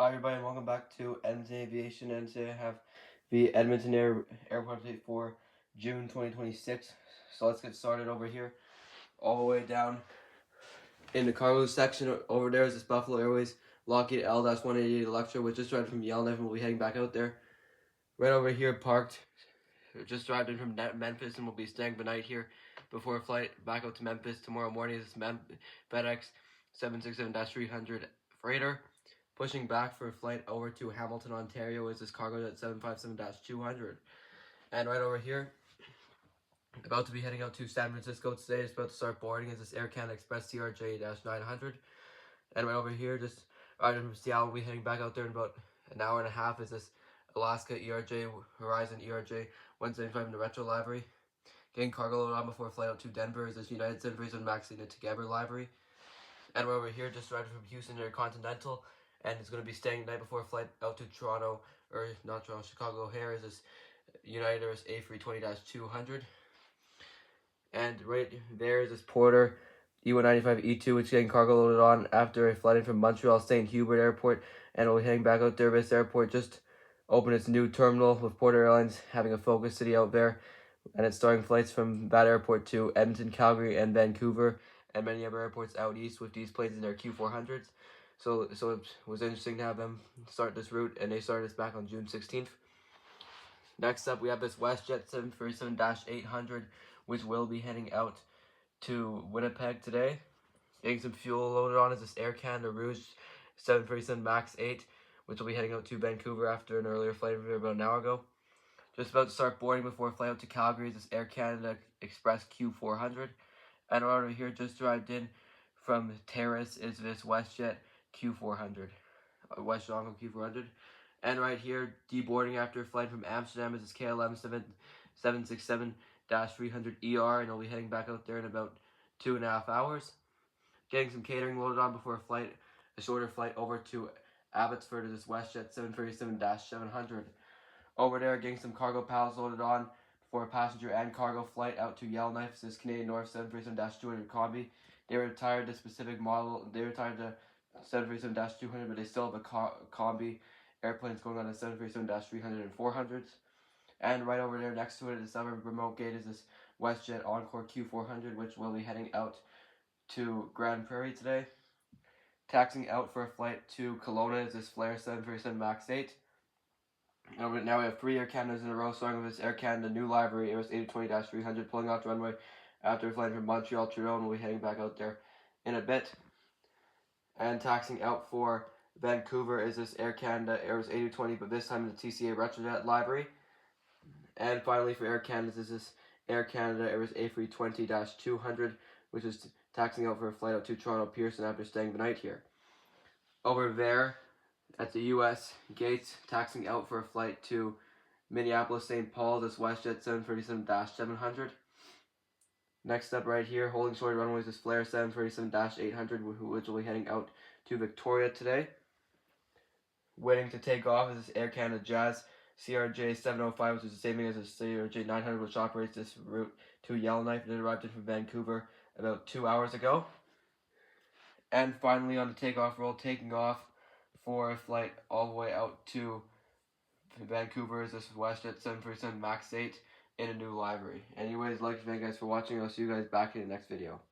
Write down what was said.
Hi everybody, and welcome back to Edmonton Aviation. And today I have the Edmonton Airport update for June 2026. So let's get started over here. All the way down in the cargo section over there is this Buffalo Airways Lockheed L-188 Electra, which just arrived from Yellowknife, and we'll be heading back out there. Right over here, parked, just arrived in from Memphis, and we'll be staying the night here before a flight back out to Memphis tomorrow morning. This FedEx 767-300 freighter. Pushing back for a flight over to Hamilton, Ontario is this cargo at 757-200. And right over here, about to be heading out to San Francisco today. It's about to start boarding is this Air Canada Express CRJ-900. And right over here, just right from Seattle, we'll be heading back out there in about an hour and a half is this Alaska ERJ, Horizon ERJ 175 in the retro livery. Getting cargo loaded on before a flight out to Denver is this United 737 MAX in the Together livery. And right over here, just arrived from Houston Intercontinental, and it's going to be staying the night before a flight out to Toronto, or not Toronto, Chicago O'Hare is this United Airways A320-200. And right there is this Porter E195-E2, which is getting cargo loaded on after a flight in from Montreal, St. Hubert Airport, and we'll be heading back out there. This airport just opened its new terminal with Porter Airlines having a focus city out there, and it's starting flights from that airport to Edmonton, Calgary, and Vancouver, and many other airports out east with these planes in their Q400s. So it was interesting to have them start this route, and they started this back on June 16th. Next up, we have this WestJet 737-800, which will be heading out to Winnipeg today. Getting some fuel loaded on is this Air Canada Rouge 737 MAX 8, which will be heading out to Vancouver after an earlier flight about an hour ago. Just about to start boarding before a flight out to Calgary is this Air Canada Express Q400. And right over here, just arrived in from Terrace is this WestJet Q400, WestJet Q400. And right here, deboarding after a flight from Amsterdam is this KLM 767-300ER, and I'll be heading back out there in about 2.5 hours. Getting some catering loaded on before a shorter flight over to Abbotsford is this WestJet 737-700. Over there, getting some cargo pallets loaded on for a passenger and cargo flight out to Yellowknife. This Canadian North 737-200 Combi. They retired the specific model. They retired the 737-200, but they still have a Combi airplanes going on the 737-300 and 400s. And right over there next to it, this other remote gate is this WestJet Encore Q400, which will be heading out to Grand Prairie today. Taxing out for a flight to Kelowna is this Flair 737 MAX 8. And now we have 3 Air Canadas in a row, starting with this Air Canada new livery Airbus A220-300, pulling off the runway after flying from Montreal to Toronto, and we'll be heading back out there in a bit. And taxing out for Vancouver is this Air Canada Airbus A220, but this time in the TCA Retrojet livery. And finally for Air Canada is this Air Canada Airbus A320-200, which is taxing out for a flight out to Toronto Pearson after staying the night here. Over there at the U.S. gates, taxing out for a flight to Minneapolis, St. Paul, this WestJet 737-700. Next up right here, holding short runways, is Flair 737-800, which will be heading out to Victoria today. Waiting to take off is this Air Canada Jazz CRJ 705, which is the same thing as the CRJ 900, which operates this route to Yellowknife. It arrived in from Vancouver about 2 hours ago. And finally, on the takeoff roll, taking off for a flight all the way out to Vancouver is this WestJet 737 MAX 8 in a new livery. Anyways, like and thank you guys for watching. I'll see you guys back in the next video.